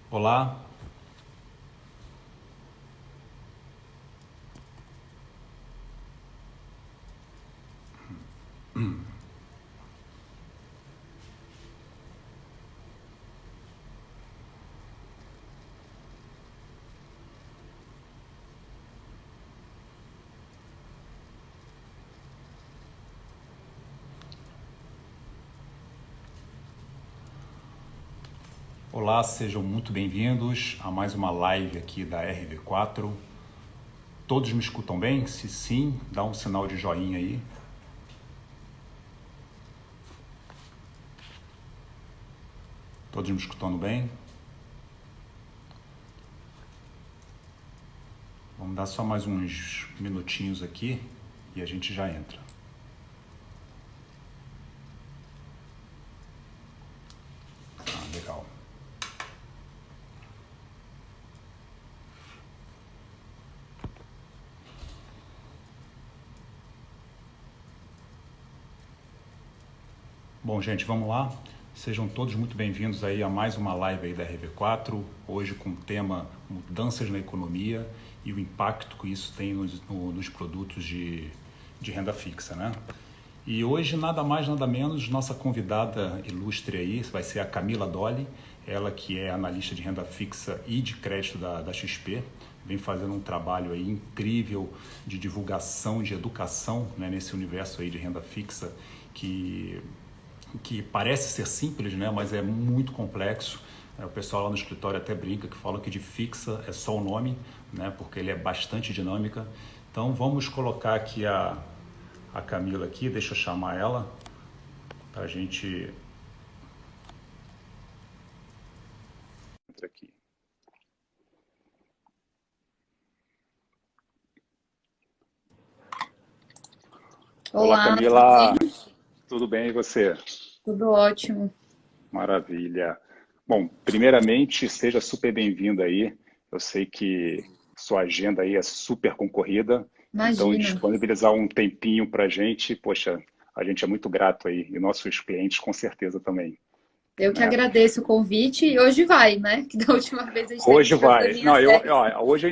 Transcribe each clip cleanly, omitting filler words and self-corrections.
Olá, olá, sejam muito bem-vindos a mais uma live aqui da RV4. Todos me escutam bem? Se sim, dá um sinal de joinha aí. Todos me escutando bem? Vamos dar só mais uns minutinhos aqui e a gente já entra. Legal. Bom, gente, vamos lá. Sejam todos muito bem-vindos aí a mais uma live aí da RV4, hoje com o tema mudanças na economia e o impacto que isso tem nos produtos de renda fixa, né? E hoje, nada mais, nada menos, nossa convidada ilustre aí vai ser a Camila Dolly, ela que é analista de renda fixa e de crédito da XP, vem fazendo um trabalho aí incrível de divulgação, de educação, né, nesse universo aí de renda fixa que parece ser simples, né, mas é muito complexo. O pessoal lá no escritório até brinca, que fala que de fixa é só o nome, né, porque ele é bastante dinâmica. Então vamos colocar aqui a Camila aqui, deixa eu chamar ela para a gente entrar aqui. Olá, Olá, tudo Camila, bem? tudo bem e você? Tudo ótimo. Maravilha. Bom, primeiramente, seja super bem-vinda aí. Eu sei que sua agenda aí é super concorrida, então Imagina. disponibilizar um tempinho para a gente, poxa, a gente é muito grato aí, e nossos clientes com certeza também, Eu que né? agradeço o convite e hoje vai, né? Que da última vez a gente teve Hoje uns vai. probleminhas Não, sérios. hoje a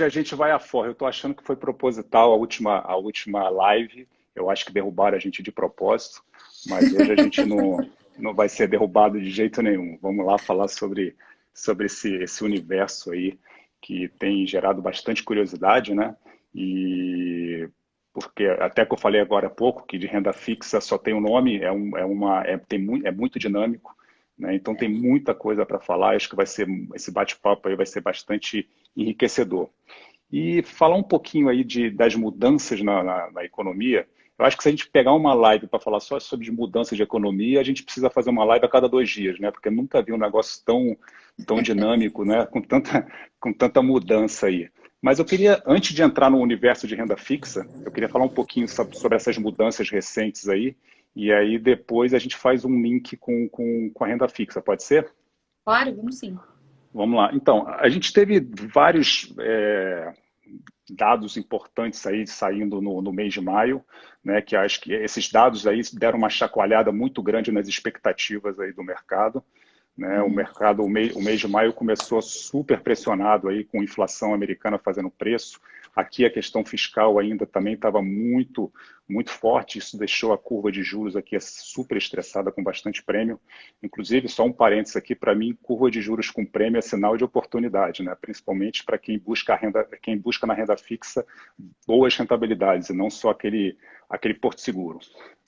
gente vai a forra. Eu tô achando que foi proposital a última live. Eu acho que derrubaram a gente de propósito, mas hoje a gente não vai ser derrubado de jeito nenhum. Vamos lá falar sobre esse universo aí que tem gerado bastante curiosidade, né? E porque até que eu falei agora há pouco que de renda fixa só tem um nome, é muito dinâmico, né? Então tem muita coisa para falar. Acho que esse bate-papo aí vai ser bastante enriquecedor. E falar um pouquinho aí das mudanças na economia. Eu acho que se a gente pegar uma live para falar só sobre mudanças de economia, a gente precisa fazer uma live a cada 2 dias, né? Porque eu nunca vi um negócio tão dinâmico, né? Com tanta mudança aí. Mas eu queria, antes de entrar no universo de renda fixa, eu queria falar um pouquinho sobre essas mudanças recentes aí, e aí depois a gente faz um link com a renda fixa, pode ser? Claro, vamos sim. Vamos lá. Então, a gente teve vários dados importantes aí saindo no mês de maio, né, que acho que esses dados aí deram uma chacoalhada muito grande nas expectativas aí do mercado. Né? O mês de maio começou super pressionado aí com inflação americana fazendo preço. Aqui a questão fiscal ainda também estava muito forte. Isso deixou a curva de juros aqui super estressada com bastante prêmio. Inclusive, só um parênteses aqui, para mim, curva de juros com prêmio é sinal de oportunidade, né? Principalmente para quem busca na renda fixa boas rentabilidades e não só aquele porto seguro,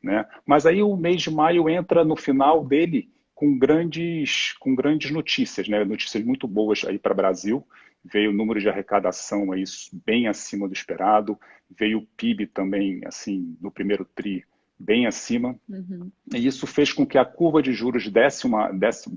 né? Mas aí o mês de maio entra no final dele com grandes notícias, né? Notícias muito boas aí para o Brasil. Veio o número de arrecadação aí bem acima do esperado, veio o PIB também, assim, no primeiro tri, bem acima, Uhum. e isso fez com que a curva de juros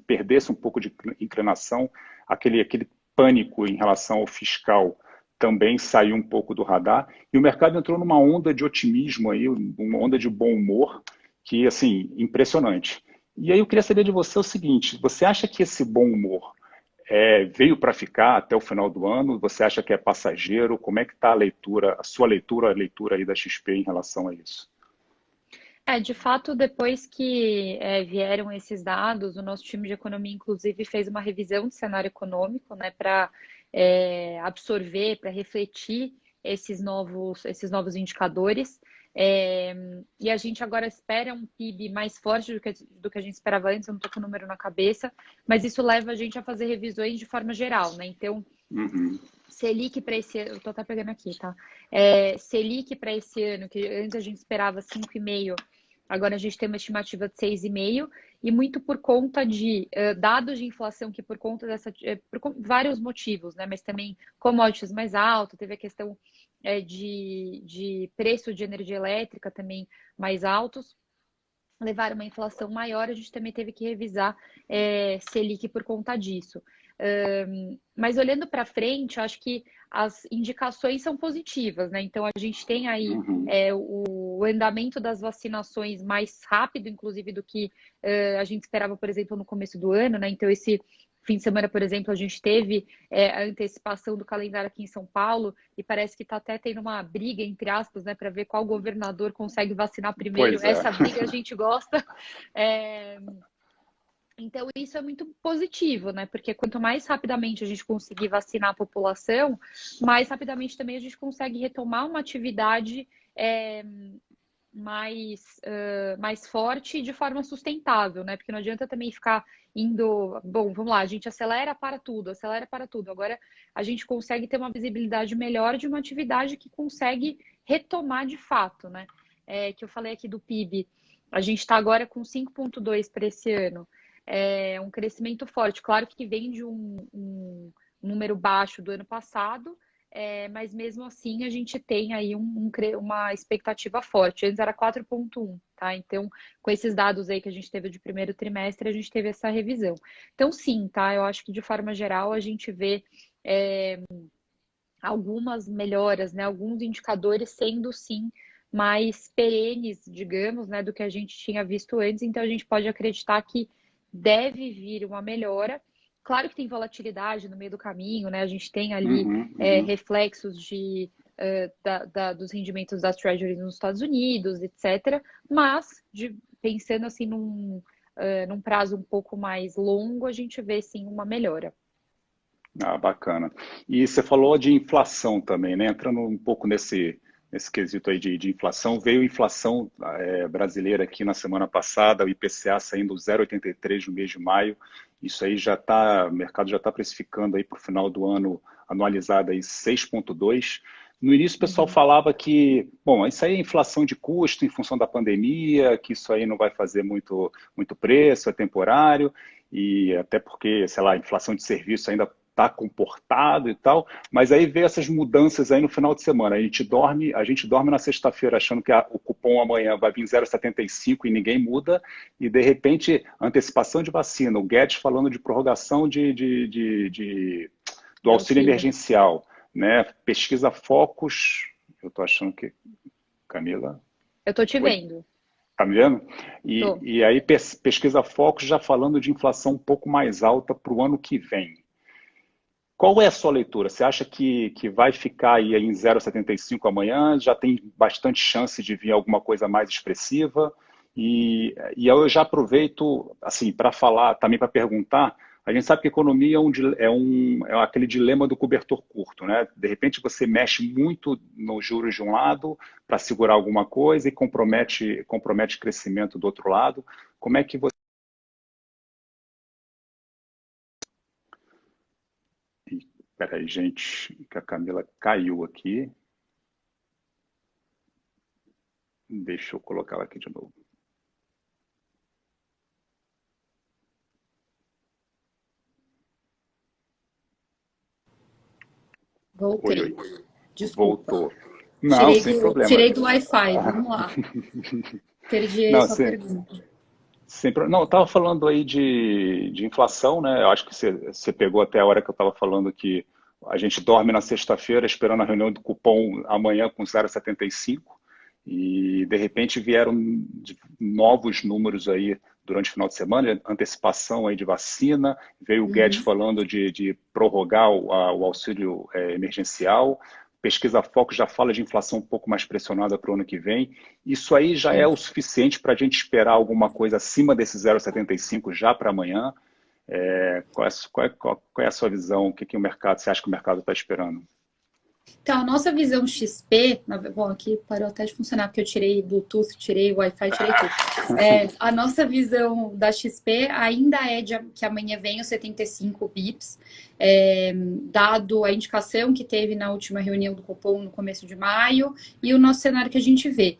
perdesse um pouco de inclinação, aquele pânico em relação ao fiscal também saiu um pouco do radar, e o mercado entrou numa onda de otimismo aí, uma onda de bom humor, que, assim, impressionante. E aí eu queria saber de você o seguinte, você acha que esse bom humor veio para ficar até o final do ano? Você acha que é passageiro? Como é que está a leitura, a sua leitura, a leitura aí da XP em relação a isso? De fato, depois que vieram esses dados, o nosso time de economia, inclusive, fez uma revisão do cenário econômico, né, para absorver, para refletir esses novos indicadores. É, e a gente agora espera um PIB mais forte do que a gente esperava antes, eu não estou com o número na cabeça, mas isso leva a gente a fazer revisões de forma geral, né? Então, Uhum. Selic para esse ano, eu tô até pegando aqui, tá? Selic para esse ano, que antes a gente esperava 5,5, agora a gente tem uma estimativa de 6,5, e muito por conta de dados de inflação que por conta por vários motivos, né? Mas também commodities mais alto, teve a questão de preço de energia elétrica também mais altos, levaram uma inflação maior, a gente também teve que revisar Selic por conta disso. Mas olhando para frente, eu acho que as indicações são positivas, né? Então a gente tem aí Uhum. o andamento das vacinações mais rápido, inclusive, do que a gente esperava, por exemplo, no começo do ano, né? Então esse fim de semana, por exemplo, a gente teve a antecipação do calendário aqui em São Paulo e parece que está até tendo uma briga, entre aspas, né, para ver qual governador consegue vacinar primeiro. Pois é. Essa briga a gente gosta. É, Então, isso é muito positivo, né? Porque quanto mais rapidamente a gente conseguir vacinar a população, mais rapidamente também a gente consegue retomar uma atividade mais forte e de forma sustentável, né? Porque não adianta também ficar indo, bom, vamos lá, a gente acelera para tudo, acelera para tudo. Agora a gente consegue ter uma visibilidade melhor de uma atividade que consegue retomar de fato, né? Que eu falei aqui do PIB, a gente está agora com 5,2 para esse ano. É um crescimento forte. Claro que vem de um número baixo do ano passado, mas mesmo assim a gente tem aí uma expectativa forte. Antes era 4,1, tá? Então, com esses dados aí que a gente teve de primeiro trimestre, a gente teve essa revisão. Então, sim, tá? Eu acho que de forma geral a gente vê algumas melhoras, né? Alguns indicadores sendo sim mais perenes, digamos, né, do que a gente tinha visto antes. Então, a gente pode acreditar que deve vir uma melhora. Claro que tem volatilidade no meio do caminho, né? A gente tem ali Uhum, uhum. reflexos dos rendimentos das Treasuries nos Estados Unidos, etc. Mas, pensando assim num prazo um pouco mais longo, a gente vê sim uma melhora. Ah, bacana. E você falou de inflação também, né? Entrando um pouco nesse quesito aí de inflação, veio inflação brasileira aqui na semana passada, o IPCA saindo 0,83 no mês de maio. Isso aí já está, o mercado já está precificando aí para o final do ano anualizado aí 6,2. No início o pessoal Uhum. falava que, bom, isso aí é inflação de custo em função da pandemia, que isso aí não vai fazer muito preço, é temporário, e até porque, sei lá, a inflação de serviço ainda está comportado e tal, mas aí vê essas mudanças aí no final de semana. A gente dorme na sexta-feira achando que o cupom amanhã vai vir 0,75 e ninguém muda, e de repente, antecipação de vacina, o Guedes falando de prorrogação do De auxílio auxílio. emergencial, né? Pesquisa Focus, eu estou achando que, Camila, Eu tô te oi, vendo. tá me vendo? Tô. E aí pesquisa Focus já falando de inflação um pouco mais alta para o ano que vem. Qual é a sua leitura? Você acha que vai ficar aí em 0,75 amanhã? Já tem bastante chance de vir alguma coisa mais expressiva? E eu já aproveito assim para falar, também para perguntar. A gente sabe que economia é aquele dilema do cobertor curto, né? De repente você mexe muito nos juros de um lado para segurar alguma coisa e compromete crescimento do outro lado. Como é que você... Peraí, gente, que a Camila caiu aqui. Deixa eu colocá-la aqui de novo. Oi, Voltei. oi. Desculpa. Voltou. Não, Tirei sem do, problema. tirei do Wi-Fi. Vamos lá. Perdi a Não, sua pergunta. não, eu estava falando aí de inflação, né? Eu acho que você pegou até a hora que eu estava falando que a gente dorme na sexta-feira esperando a reunião do cupom amanhã com 0,75 e de repente vieram novos números aí durante o final de semana, antecipação aí de vacina, veio o Guedes Uhum. falando de prorrogar o auxílio emergencial, pesquisa Focus já fala de inflação um pouco mais pressionada para o ano que vem. Isso aí já é o suficiente para a gente esperar alguma coisa acima desse 0,75 já para amanhã? Qual é a sua visão? O que o mercado, você acha que o mercado está esperando? Então, a nossa visão XP, bom, aqui parou até de funcionar, porque eu tirei Bluetooth, tirei Wi-Fi, tirei tudo. A nossa visão da XP ainda é que amanhã vem os 75 bips, dado a indicação que teve na última reunião do Copom no começo de maio, e o nosso cenário que a gente vê.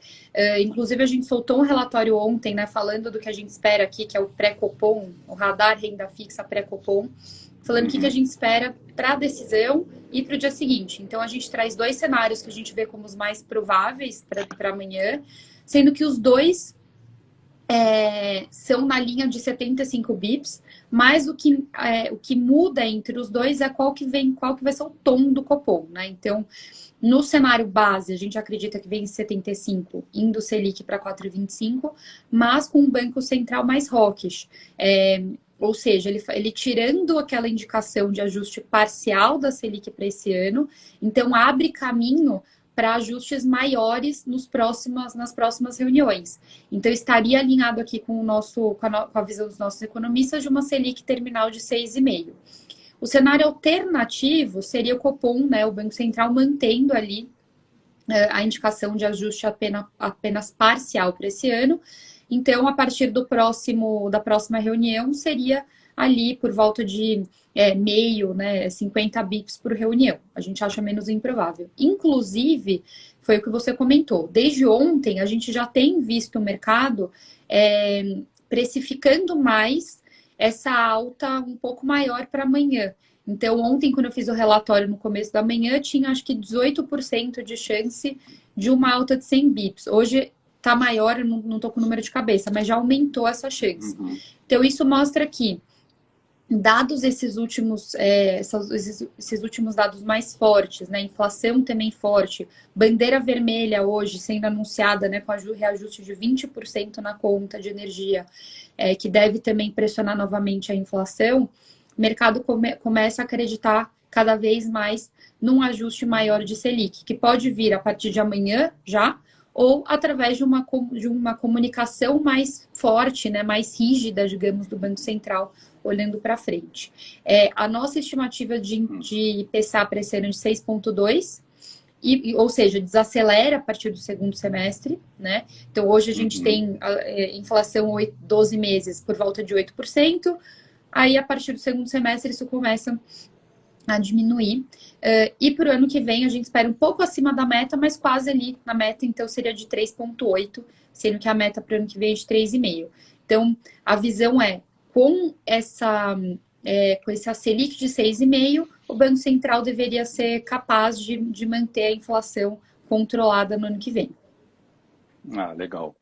Inclusive, a gente soltou um relatório ontem, né, falando do que a gente espera aqui, que é o pré-Copom, o radar renda fixa pré-Copom, falando o que a gente espera para a decisão e para o dia seguinte. Então, a gente traz 2 cenários que a gente vê como os mais prováveis para amanhã, sendo que os dois são na linha de 75 bips, mas o que muda entre os dois é qual que vai ser o tom do Copom, né? Então, no cenário base, a gente acredita que vem 75, indo Selic para 4,25, mas com um Banco Central mais hawkish. Ou seja, ele tirando aquela indicação de ajuste parcial da Selic para esse ano, então abre caminho para ajustes maiores nas próximas reuniões. Então, estaria alinhado aqui com a visão dos nossos economistas de uma Selic terminal de 6,5. O cenário alternativo seria o Copom, né, o Banco Central mantendo ali a indicação de ajuste apenas parcial para esse ano. Então, a partir da próxima reunião, seria ali por volta de meio, né, 50 bips por reunião. A gente acha menos improvável. Inclusive, foi o que você comentou, desde ontem a gente já tem visto o mercado precificando mais essa alta um pouco maior para amanhã. Então, ontem, quando eu fiz o relatório no começo da manhã, tinha acho que 18% de chance de uma alta de 100 bips. Hoje tá maior, eu não tô com o número de cabeça, mas já aumentou essa chance. Então, isso mostra que, dados esses últimos dados mais fortes, né? Inflação também forte, bandeira vermelha hoje sendo anunciada, né, com reajuste de 20% na conta de energia, que deve também pressionar novamente a inflação, o mercado começa a acreditar cada vez mais num ajuste maior de Selic, que pode vir a partir de amanhã já, ou através de uma comunicação mais forte, né, mais rígida, digamos, do Banco Central, olhando para frente. A nossa estimativa de IPCA para esse ano é de 6,2, ou seja, desacelera a partir do segundo semestre, né? Então, hoje a gente tem inflação 12 meses por volta de 8%, aí a partir do segundo semestre isso começa a diminuir. E para o ano que vem a gente espera um pouco acima da meta, mas quase ali na meta, então seria de 3,8, sendo que a meta para o ano que vem é de 3,5. Então, a visão com essa Selic de 6,5, o Banco Central deveria ser capaz de manter a inflação controlada no ano que vem. Ah, legal.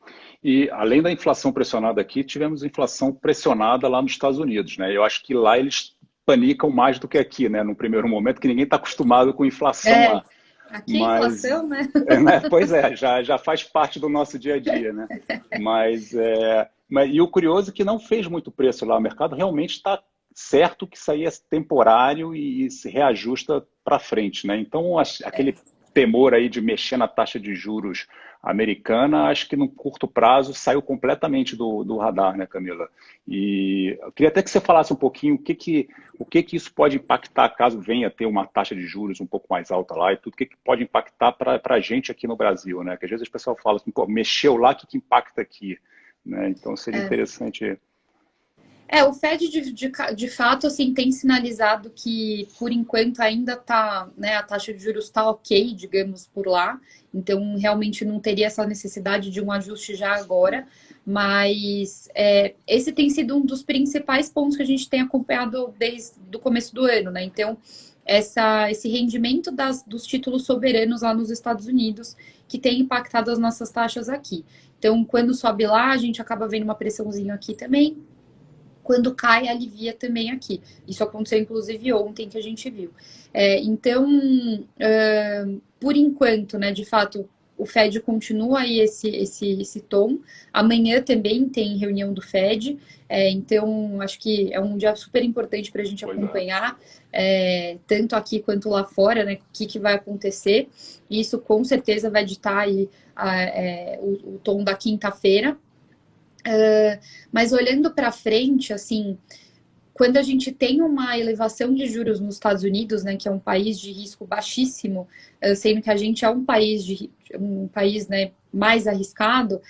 E além da inflação pressionada aqui, tivemos inflação pressionada lá nos Estados Unidos, né? Eu acho que lá eles panicam mais do que aqui, né? No primeiro momento, que ninguém está acostumado com inflação lá. Aqui a inflação, né? Pois já faz parte do nosso dia a dia, né? E o curioso é que não fez muito preço lá. O mercado realmente está certo que isso aí é temporário e se reajusta para frente, né? Então, aquele temor aí de mexer na taxa de juros americana, acho que no curto prazo saiu completamente do radar, né, Camila? E eu queria até que você falasse um pouquinho o que isso pode impactar caso venha ter uma taxa de juros um pouco mais alta lá e tudo, o que pode impactar para a gente aqui no Brasil, né? Que às vezes o pessoal fala assim, pô, mexeu lá, o que impacta aqui? Né? Então seria interessante. O Fed, de fato, assim, tem sinalizado que, por enquanto, ainda está, né, a taxa de juros está ok, digamos, por lá. Então, realmente não teria essa necessidade de um ajuste já agora. Mas esse tem sido um dos principais pontos que a gente tem acompanhado desde o começo do ano, né? Então, esse rendimento dos títulos soberanos lá nos Estados Unidos, que tem impactado as nossas taxas aqui. Então, quando sobe lá, a gente acaba vendo uma pressãozinha aqui também. Quando cai, alivia também aqui. Isso aconteceu, inclusive, ontem que a gente viu. Então, por enquanto, né, de fato, o Fed continua aí esse tom. Amanhã também tem reunião do Fed, então acho que é um dia super importante para a gente acompanhar, tanto aqui quanto lá fora, né, o que vai acontecer. E isso com certeza vai ditar aí o tom da quinta-feira. Mas olhando para frente, assim, quando a gente tem uma elevação de juros nos Estados Unidos, né, que é um país de risco baixíssimo, sendo que a gente é um país, né, mais arriscado,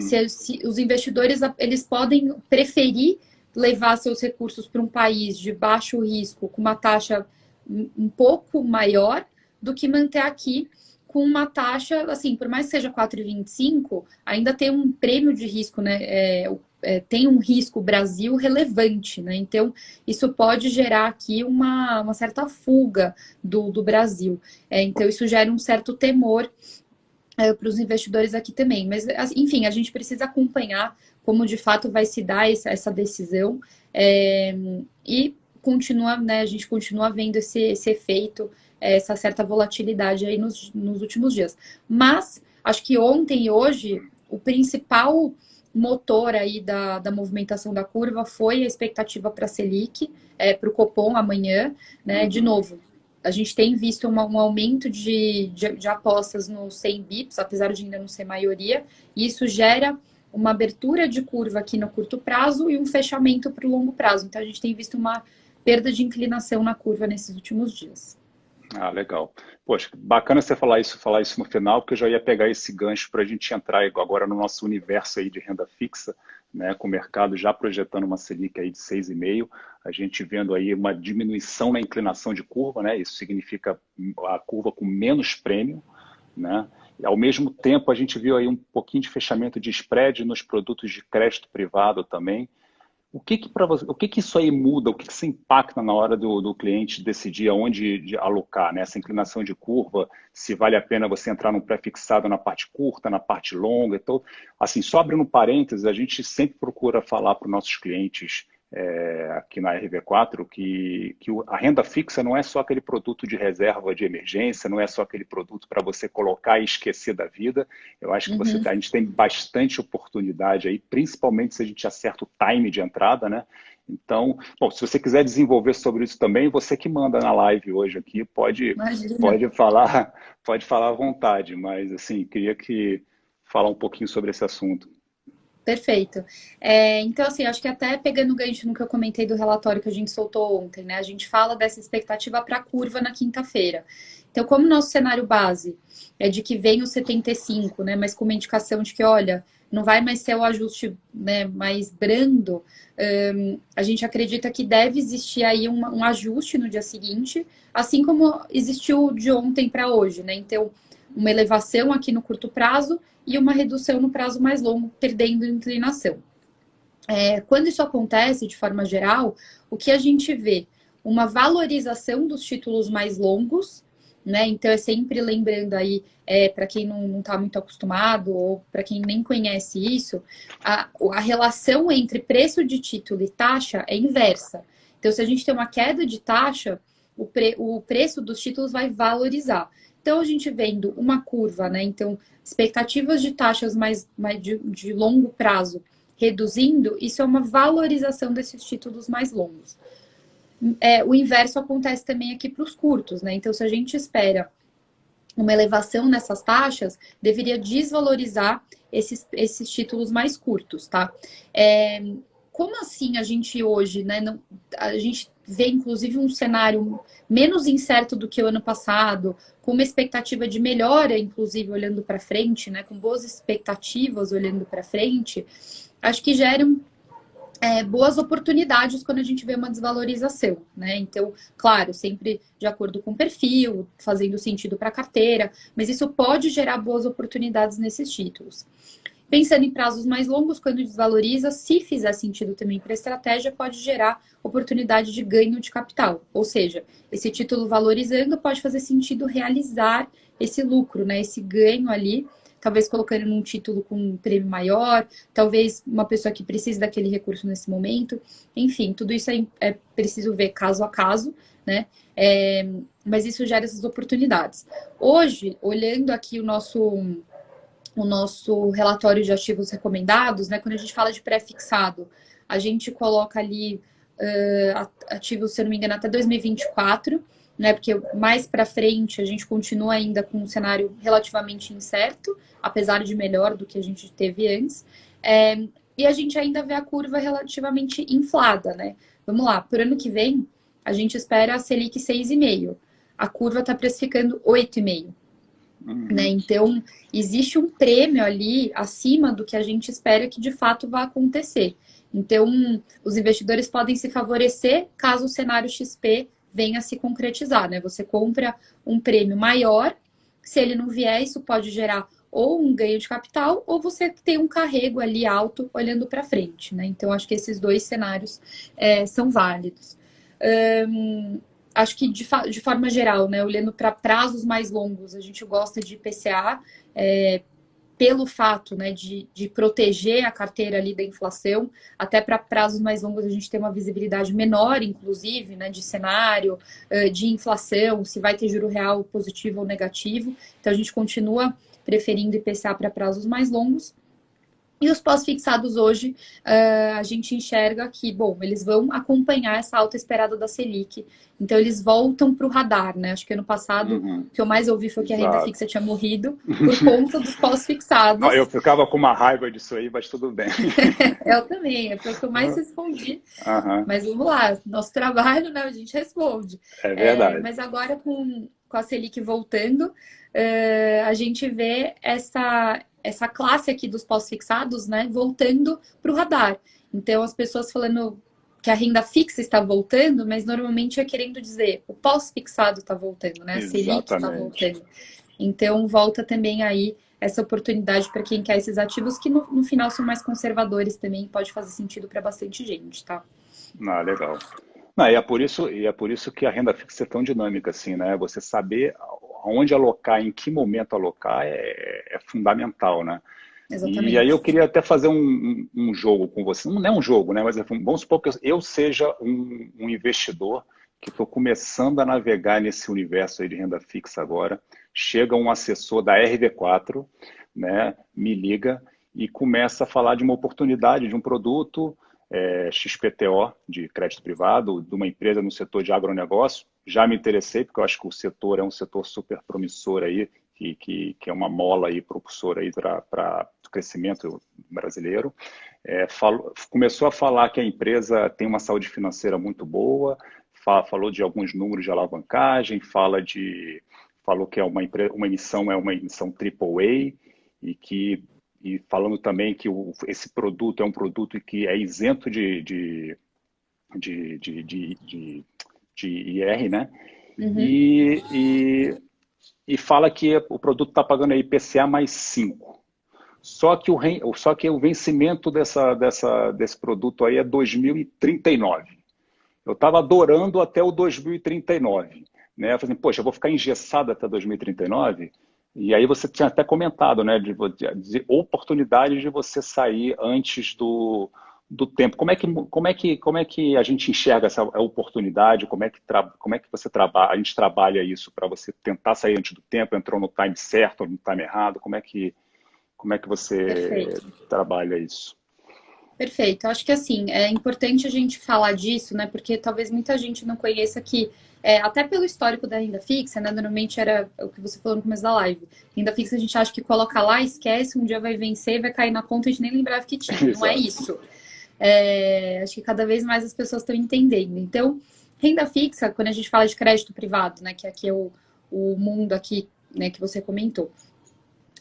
se os investidores eles podem preferir levar seus recursos para um país de baixo risco, com uma taxa um pouco maior, do que manter aqui com uma taxa, assim, por mais que seja 4,25, ainda tem um prêmio de risco, né? Tem um risco Brasil relevante, né? Então, isso pode gerar aqui uma certa fuga do Brasil. Então, isso gera um certo temor para os investidores aqui também. Mas, enfim, a gente precisa acompanhar como de fato vai se dar essa decisão. E continua, né, a gente continua vendo esse efeito, essa certa volatilidade aí nos últimos dias. Mas acho que ontem e hoje o principal motor aí da movimentação da curva foi a expectativa para a Selic, para o Copom amanhã, né? De novo, a gente tem visto um aumento de apostas nos 100 bips, apesar de ainda não ser maioria, e isso gera uma abertura de curva aqui no curto prazo e um fechamento para o longo prazo. Então a gente tem visto uma perda de inclinação na curva nesses últimos dias. Ah, legal. Poxa, bacana você falar isso no final, porque eu já ia pegar esse gancho para a gente entrar agora no nosso universo aí de renda fixa, né, com o mercado já projetando uma Selic aí de 6,5, a gente vendo aí uma diminuição na inclinação de curva, né, isso significa a curva com menos prêmio, né, e ao mesmo tempo a gente viu aí um pouquinho de fechamento de spread nos produtos de crédito privado também. O que isso aí muda, o que isso impacta na hora do cliente decidir aonde alocar, né? Essa inclinação de curva, se vale a pena você entrar num pré-fixado na parte curta, na parte longa. Então, assim, só abrindo um parênteses, a gente sempre procura falar para os nossos clientes aqui na RV4 que a renda fixa não é só aquele produto de reserva de emergência, não é só aquele produto para você colocar e esquecer da vida. Eu acho que a gente tem bastante oportunidade aí, principalmente se a gente acerta o time de entrada, né? Então, bom, se você quiser desenvolver sobre isso também, você que manda na live hoje aqui, pode falar à vontade, mas assim, queria falar um pouquinho sobre esse assunto. Perfeito. Então, assim, acho que até pegando o gancho no que eu comentei do relatório que a gente soltou ontem, né? A gente fala dessa expectativa para a curva na quinta-feira. Então, como nosso cenário base é de que vem o 75, né? Mas com uma indicação de que, olha, não vai mais ser o ajuste, né, mais brando, a gente acredita que deve existir aí um ajuste no dia seguinte, assim como existiu de ontem para hoje, né? Então, uma elevação aqui no curto prazo e uma redução no prazo mais longo, perdendo inclinação. Quando isso acontece, de forma geral, o que a gente vê? Uma valorização dos títulos mais longos, né? Então, é sempre lembrando aí, para quem não está muito acostumado ou para quem nem conhece isso, a relação entre preço de título e taxa é inversa. Então, se a gente tem uma queda de taxa, o preço dos títulos vai valorizar. Então, a gente vendo uma curva, né? Então, expectativas de taxas mais de longo prazo reduzindo, isso é uma valorização desses títulos mais longos. O inverso acontece também aqui para os curtos, né? Então, se a gente espera uma elevação nessas taxas, deveria desvalorizar esses títulos mais curtos, tá? Como assim a gente hoje, né? A gente vê, inclusive, um cenário menos incerto do que o ano passado, com uma expectativa de melhora, inclusive, olhando para frente, né? Com boas expectativas olhando para frente, acho que geram boas oportunidades quando a gente vê uma desvalorização, né? Então, claro, sempre de acordo com o perfil, fazendo sentido para a carteira, mas isso pode gerar boas oportunidades nesses títulos. Pensando em prazos mais longos, quando desvaloriza, se fizer sentido também para a estratégia, pode gerar oportunidade de ganho de capital. Ou seja, esse título valorizando pode fazer sentido realizar esse lucro, né? Esse ganho ali talvez colocando num título com um prêmio maior, talvez uma pessoa que precise daquele recurso nesse momento. Enfim, tudo isso é preciso ver caso a caso, né? Mas isso gera essas oportunidades. Hoje, olhando aqui o nosso relatório de ativos recomendados, né? Quando a gente fala de pré-fixado, a gente coloca ali ativos, se eu não me engano, até 2024, né? Porque mais para frente a gente continua ainda com um cenário relativamente incerto, apesar de melhor do que a gente teve antes. E a gente ainda vê a curva relativamente inflada, né? Vamos lá, por ano que vem, a gente espera a Selic 6,5. A curva está precificando 8,5. Né? Então, existe um prêmio ali acima do que a gente espera que de fato vá acontecer. Então, os investidores podem se favorecer caso o cenário XP venha a se concretizar, né? Você compra um prêmio maior, se ele não vier, isso pode gerar ou um ganho de capital, ou você tem um carrego ali alto olhando para frente, né? Então, acho que esses dois cenários são válidos. Acho que de forma geral, né, olhando para prazos mais longos, a gente gosta de IPCA pelo fato, né, de proteger a carteira ali da inflação, até para prazos mais longos a gente tem uma visibilidade menor, inclusive, né, de cenário, de inflação, se vai ter juro real positivo ou negativo. Então a gente continua preferindo IPCA para prazos mais longos. E os pós-fixados hoje, a gente enxerga que, bom, eles vão acompanhar essa alta esperada da Selic. Então, eles voltam para o radar, né? Acho que ano passado, o que eu mais ouvi foi que a renda fixa tinha morrido por conta dos pós-fixados. Eu ficava com uma raiva disso aí, mas tudo bem. Eu também, foi o que eu mais respondi. Mas vamos lá, nosso trabalho, né? A gente responde. É verdade. Mas agora, com a Selic voltando, a gente vê essa classe aqui dos pós-fixados, né, voltando para o radar. Então, as pessoas falando que a renda fixa está voltando, mas normalmente é querendo dizer o pós-fixado está voltando, né? A Selic está voltando. Então, volta também aí essa oportunidade para quem quer esses ativos que no final são mais conservadores também, pode fazer sentido para bastante gente, tá? Legal. E é por isso que a renda fixa é tão dinâmica, assim, né? Você saber aonde alocar, em que momento alocar é fundamental, né? Exatamente. E aí eu queria até fazer um jogo com você. Não é um jogo, né? Mas vamos supor que eu seja um investidor que estou começando a navegar nesse universo aí de renda fixa agora. Chega um assessor da RD4, né? Me liga e começa a falar de uma oportunidade, de um produto XPTO, de crédito privado, de uma empresa no setor de agronegócio. Já me interessei, porque eu acho que o setor é um setor super promissor aí, que é uma mola aí, propulsora aí para o crescimento brasileiro. Começou a falar que a empresa tem uma saúde financeira muito boa, falou de alguns números de alavancagem, falou que uma emissão AAA e falando também que esse produto é um produto que é isento de IR, né? E fala que o produto está pagando aí IPCA mais 5. Só que o vencimento desse produto aí é 2039. Eu estava adorando até o 2039. Né? Eu falei, poxa, eu vou ficar engessado até 2039? E aí você tinha até comentado, né, de oportunidade de você sair antes do tempo. Como é que a gente enxerga essa oportunidade? Como é que você trabalha? A gente trabalha isso para você tentar sair antes do tempo? Entrou no time certo ou no time errado? Como é que você trabalha isso? Perfeito. Acho que assim, é importante a gente falar disso, né? Porque talvez muita gente não conheça que, até pelo histórico da renda fixa, né? Normalmente era o que você falou no começo da live. Renda fixa a gente acha que coloca lá, esquece, um dia vai vencer, vai cair na conta e a gente nem lembrava que tinha. Não é isso. Acho que cada vez mais as pessoas estão entendendo. Então, renda fixa, quando a gente fala de crédito privado, né? Que aqui é o mundo aqui, né? Que você comentou.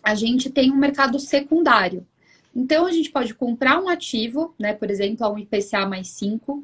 A gente tem um mercado secundário. Então, a gente pode comprar um ativo, né, por exemplo, a um IPCA mais 5,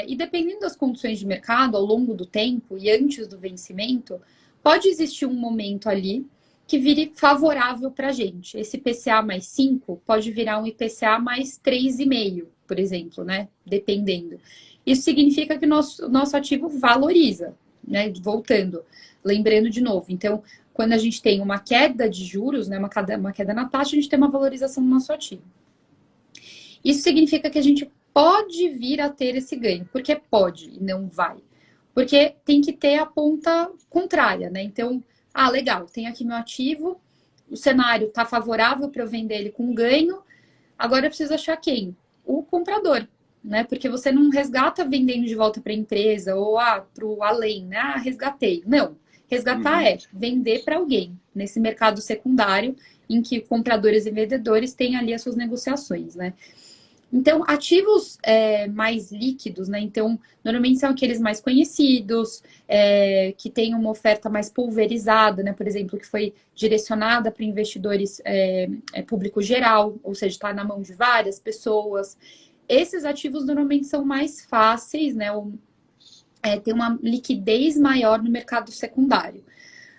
e dependendo das condições de mercado, ao longo do tempo e antes do vencimento, pode existir um momento ali que vire favorável para a gente. Esse IPCA mais 5 pode virar um IPCA mais 3,5, por exemplo, né, dependendo. Isso significa que o nosso ativo valoriza, né, voltando. Lembrando de novo, então, quando a gente tem uma queda de juros, né, uma queda na taxa, a gente tem uma valorização do nosso ativo. Isso significa que a gente pode vir a ter esse ganho. Porque pode e não vai. Porque tem que ter a ponta contrária, né? Então, legal, tenho aqui meu ativo, o cenário está favorável para eu vender ele com ganho, agora eu preciso achar quem? O comprador, né? Porque você não resgata vendendo de volta para a empresa ou para o além, né? Resgatei. Não. Resgatar é vender para alguém nesse mercado secundário em que compradores e vendedores têm ali as suas negociações, né? Então, ativos mais líquidos, né? Então, normalmente são aqueles mais conhecidos, que têm uma oferta mais pulverizada, né? Por exemplo, que foi direcionada para investidores público geral, ou seja, está na mão de várias pessoas. Esses ativos normalmente são mais fáceis, né? Tem uma liquidez maior no mercado secundário.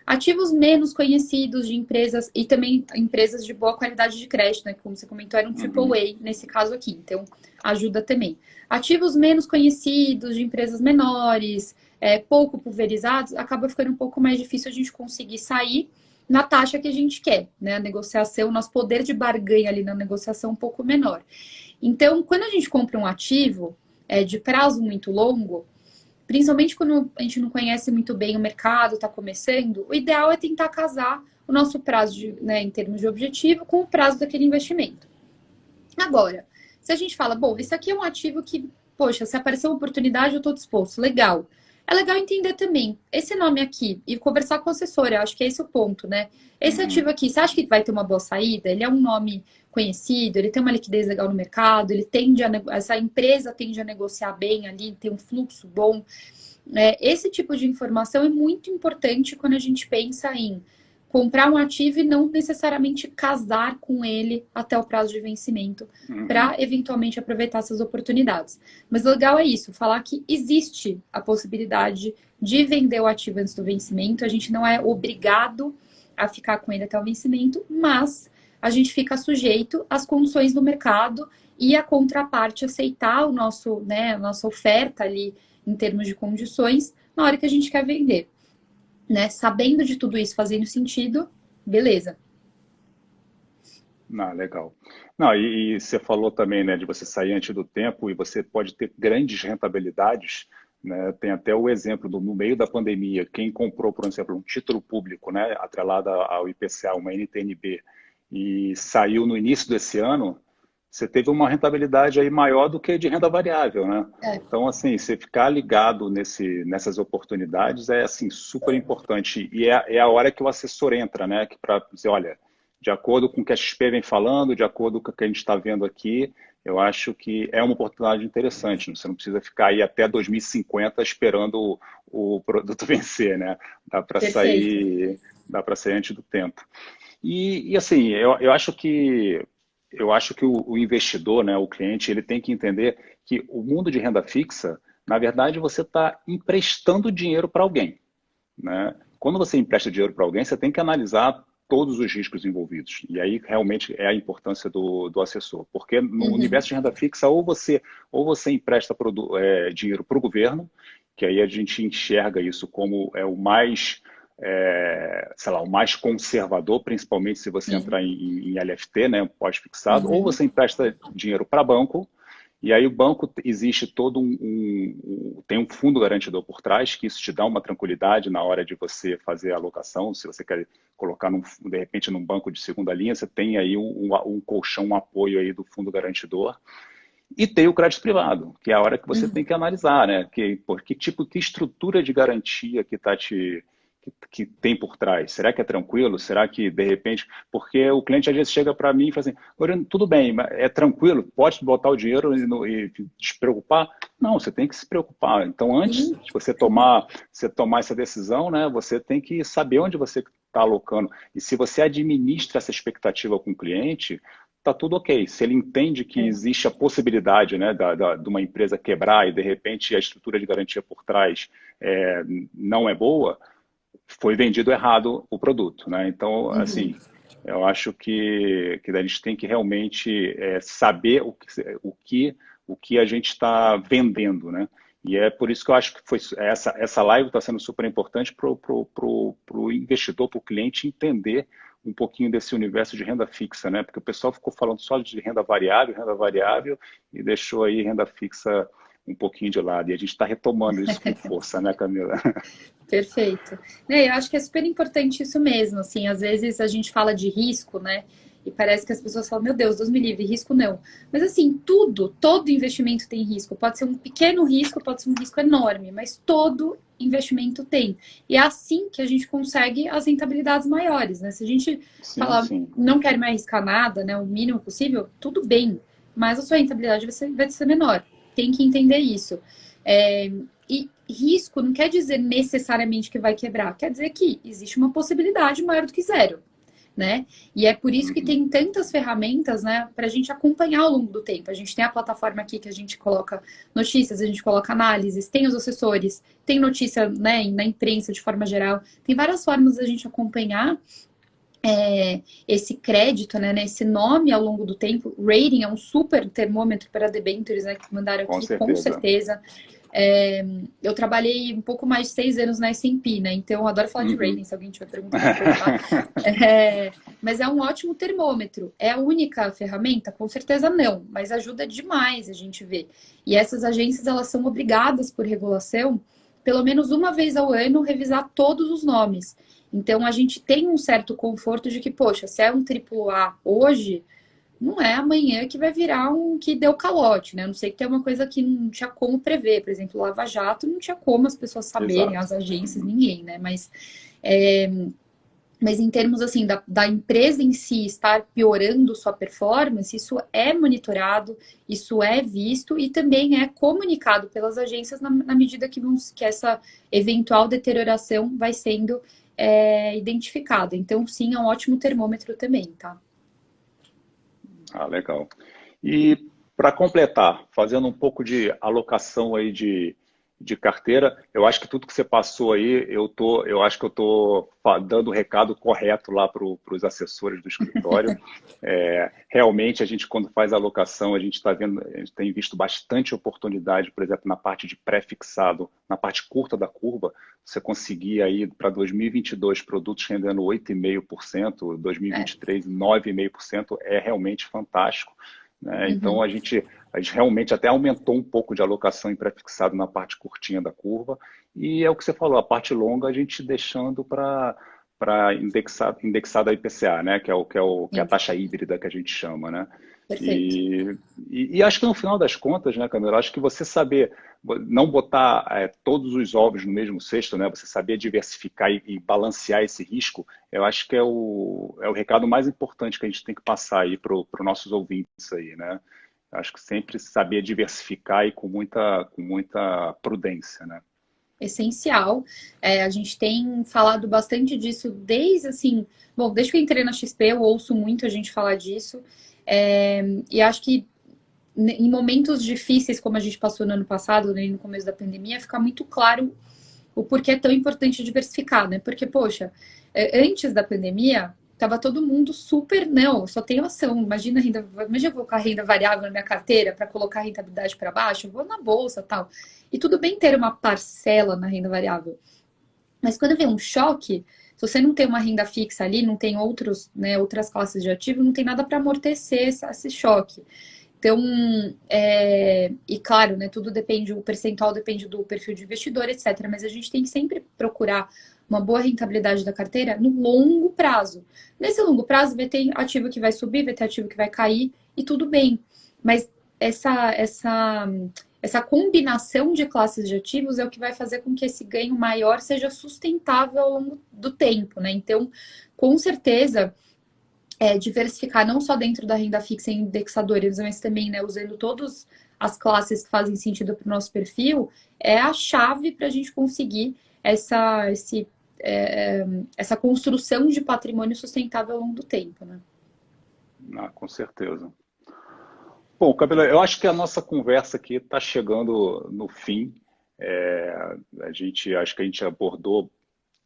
Ativos menos conhecidos de empresas e também empresas de boa qualidade de crédito, né? Como você comentou, era um AAA nesse caso aqui, então ajuda também. Ativos menos conhecidos de empresas menores, pouco pulverizados, acaba ficando um pouco mais difícil a gente conseguir sair na taxa que a gente quer, né? A negociação, nosso poder de barganha ali na negociação é um pouco menor. Então, quando a gente compra um ativo de prazo muito longo, principalmente quando a gente não conhece muito bem o mercado, está começando, o ideal é tentar casar o nosso prazo, né, em termos de objetivo, com o prazo daquele investimento. Agora, se a gente fala, bom, esse aqui é um ativo que, poxa, se aparecer uma oportunidade, eu estou disposto, legal. É legal entender também esse nome aqui e conversar com o assessor, eu acho que é esse o ponto, né? Esse ativo aqui, você acha que vai ter uma boa saída? Ele é um nome conhecido, ele tem uma liquidez legal no mercado, essa empresa tende a negociar bem ali, tem um fluxo bom. Esse tipo de informação é muito importante quando a gente pensa em comprar um ativo e não necessariamente casar com ele até o prazo de vencimento para eventualmente aproveitar essas oportunidades. Mas o legal é isso, falar que existe a possibilidade de vender o ativo antes do vencimento, a gente não é obrigado a ficar com ele até o vencimento, mas a gente fica sujeito às condições do mercado e a contraparte aceitar a nossa oferta ali em termos de condições na hora que a gente quer vender. Né? Sabendo de tudo isso, fazendo sentido, beleza. Legal. Não, e você falou também, né, de você sair antes do tempo e você pode ter grandes rentabilidades, né? Tem até o exemplo no meio da pandemia, quem comprou, por exemplo, um título público, né, atrelado ao IPCA, uma NTNB, e saiu no início desse ano, você teve uma rentabilidade aí maior do que de renda variável, né? Então, assim, você ficar ligado nessas oportunidades é, assim, super importante. E é a hora que o assessor entra, né? Para dizer, olha, de acordo com o que a XP vem falando, de acordo com o que a gente está vendo aqui, eu acho que é uma oportunidade interessante. Você não precisa ficar aí até 2050 esperando o produto vencer, né? Dá para sair antes do tempo. E assim, eu acho que o investidor, né, o cliente, ele tem que entender que o mundo de renda fixa, na verdade, você está emprestando dinheiro para alguém, né? Quando você empresta dinheiro para alguém, você tem que analisar todos os riscos envolvidos. E aí, realmente, é a importância do assessor. Porque no universo de renda fixa, ou você empresta dinheiro para o governo, que aí a gente enxerga isso como o mais... o mais conservador, principalmente se você entrar em LFT, né, pós-fixado, ou você empresta dinheiro para banco, e aí o banco existe tem um fundo garantidor por trás, que isso te dá uma tranquilidade na hora de você fazer a alocação. Se você quer colocar, de repente, num banco de segunda linha, você tem aí um colchão, um apoio aí do fundo garantidor. E tem o crédito privado, que é a hora que você tem que analisar, né? Que estrutura de garantia que tem por trás? Será que é tranquilo? Será que, de repente... Porque o cliente às vezes chega para mim e fala assim, tudo bem, é tranquilo, pode botar o dinheiro e se preocupar? Não, você tem que se preocupar. Então, antes de você tomar essa decisão, né, você tem que saber onde você está alocando. E se você administra essa expectativa com o cliente, está tudo ok. Se ele entende que existe a possibilidade, né, de uma empresa quebrar e, de repente, a estrutura de garantia por trás não é boa, foi vendido errado o produto, né? Então, assim, eu acho que a gente tem que realmente saber o que o que a gente está vendendo, né? E é por isso que eu acho que essa live está sendo super importante para o investidor, para o cliente entender um pouquinho desse universo de renda fixa, né? Porque o pessoal ficou falando só de renda variável e deixou aí renda fixa um pouquinho de lado. E a gente está retomando isso com força, né, Camila? Perfeito. Eu acho que é super importante isso mesmo, assim, às vezes a gente fala de risco, né? E parece que as pessoas falam, meu Deus, Deus me livre, risco não. Mas assim, todo investimento tem risco. Pode ser um pequeno risco, pode ser um risco enorme, mas todo investimento tem. E é assim que a gente consegue as rentabilidades maiores, né? Se a gente falar, não quer mais arriscar nada, né, o mínimo possível, tudo bem, mas a sua rentabilidade vai ser menor. Tem que entender isso. E risco não quer dizer necessariamente que vai quebrar, quer dizer que existe uma possibilidade maior do que zero, né? E é por isso que tem tantas ferramentas, né, para a gente acompanhar ao longo do tempo. A gente tem a plataforma aqui que a gente coloca notícias, a gente coloca análises, tem os assessores, tem notícia, né, na imprensa de forma geral. Tem várias formas da gente acompanhar esse crédito, né, esse nome ao longo do tempo. Rating é um super termômetro para debentures, né, que mandaram aqui, com certeza. Eu trabalhei um pouco mais de 6 anos na S&P, né? Então eu adoro falar de rating, se alguém tiver perguntar. Mas é um ótimo termômetro. É a única ferramenta? Com certeza não, mas ajuda demais a gente ver. E essas agências, elas são obrigadas por regulação, pelo menos uma vez ao ano, revisar todos os nomes. Então a gente tem um certo conforto de que, poxa, se é um AAA hoje, não é amanhã que vai virar um que deu calote, né? A não sei que tem uma coisa que não tinha como prever. Por exemplo, o Lava Jato não tinha como as pessoas saberem, as agências, ninguém, né? Mas em termos, assim, da empresa em si estar piorando sua performance, isso é monitorado, isso é visto e também é comunicado pelas agências na medida que essa eventual deterioração vai sendo identificada. Então, sim, é um ótimo termômetro também, tá? Ah, legal. E para completar, fazendo um pouco de alocação aí de carteira, eu acho que tudo que você passou aí, eu acho que eu estou dando o recado correto lá para os assessores do escritório. Realmente, a gente, quando faz a alocação, a gente tem visto bastante oportunidade, por exemplo, na parte de pré-fixado, na parte curta da curva, você conseguir aí para 2022 produtos rendendo 8,5%, 2023 9,5%, é realmente fantástico, né? Então a gente realmente até aumentou um pouco de alocação em pré-fixado na parte curtinha da curva, e é o que você falou, a parte longa a gente deixando para indexar da IPCA, né? Que é a taxa híbrida que a gente chama, né? E acho que no final das contas, né, Camila, acho que você saber não botar todos os ovos no mesmo cesto, né, você saber diversificar e balancear esse risco, eu acho que é o recado mais importante que a gente tem que passar aí para os nossos ouvintes aí, né? Acho que sempre saber diversificar e com muita prudência, né? Essencial. A gente tem falado bastante disso desde, assim, desde que eu entrei na XP, eu ouço muito a gente falar disso. E acho que em momentos difíceis, como a gente passou no ano passado, né, no começo da pandemia, fica muito claro o porquê é tão importante diversificar, né? Porque, poxa, antes da pandemia, tava todo mundo super, não, só tenho ação. Imagina eu vou colocar renda variável na minha carteira para colocar a rentabilidade para baixo, eu vou na bolsa tal. E tudo bem ter uma parcela na renda variável. Mas quando vem um choque, se você não tem uma renda fixa ali, não tem outras classes de ativo, não tem nada para amortecer esse choque. Então, e claro, né, tudo depende, o percentual depende do perfil de investidor, etc. Mas a gente tem que sempre procurar uma boa rentabilidade da carteira no longo prazo. Nesse longo prazo, vai ter ativo que vai subir, vai ter ativo que vai cair, e tudo bem. Mas essa combinação de classes de ativos é o que vai fazer com que esse ganho maior seja sustentável ao longo do tempo, né? Então, com certeza, diversificar não só dentro da renda fixa em indexadores, mas também, né, usando todas as classes que fazem sentido para o nosso perfil, é a chave para a gente conseguir essa construção de patrimônio sustentável ao longo do tempo, né? Com certeza. Bom, Camila, eu acho que a nossa conversa aqui está chegando no fim. Acho que a gente abordou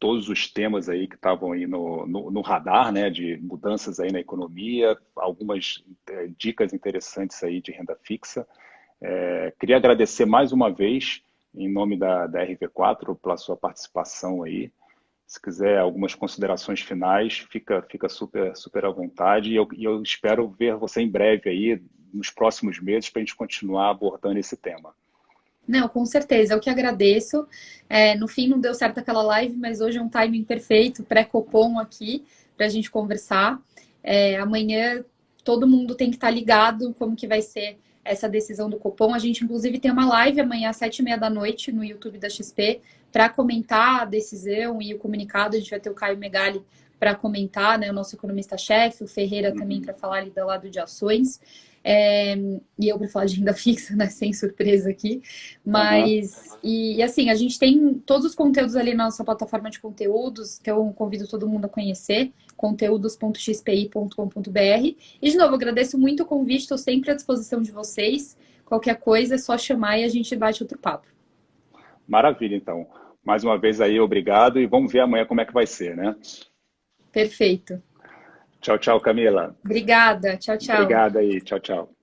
todos os temas aí que estavam aí no radar, né, de mudanças aí na economia, algumas dicas interessantes aí de renda fixa. Queria agradecer mais uma vez, em nome da RV4, pela sua participação aí. Se quiser algumas considerações finais, fica super, super à vontade. E eu espero ver você em breve aí, nos próximos meses, para a gente continuar abordando esse tema. Não, com certeza, eu que agradeço. No fim não deu certo aquela live, mas hoje é um timing perfeito, pré-Copom aqui, para a gente conversar. Amanhã todo mundo tem que estar ligado como que vai ser essa decisão do Copom. A gente, inclusive, tem uma live amanhã às 7h30 da noite no YouTube da XP para comentar a decisão e o comunicado. A gente vai ter o Caio Megali para comentar, né, o nosso economista-chefe, o Ferreira também para falar ali do lado de ações. E eu para falar de renda fixa, né, sem surpresa aqui. Mas, e assim, a gente tem todos os conteúdos ali na nossa plataforma de conteúdos, que eu convido todo mundo a conhecer, conteúdos.xpi.com.br. E, de novo, agradeço muito o convite, estou sempre à disposição de vocês. Qualquer coisa é só chamar e a gente bate outro papo. Maravilha, então. Mais uma vez aí, obrigado, e vamos ver amanhã como é que vai ser, né? Perfeito. Tchau, tchau, Camila. Obrigada. Tchau, tchau. Obrigado aí. Tchau, tchau.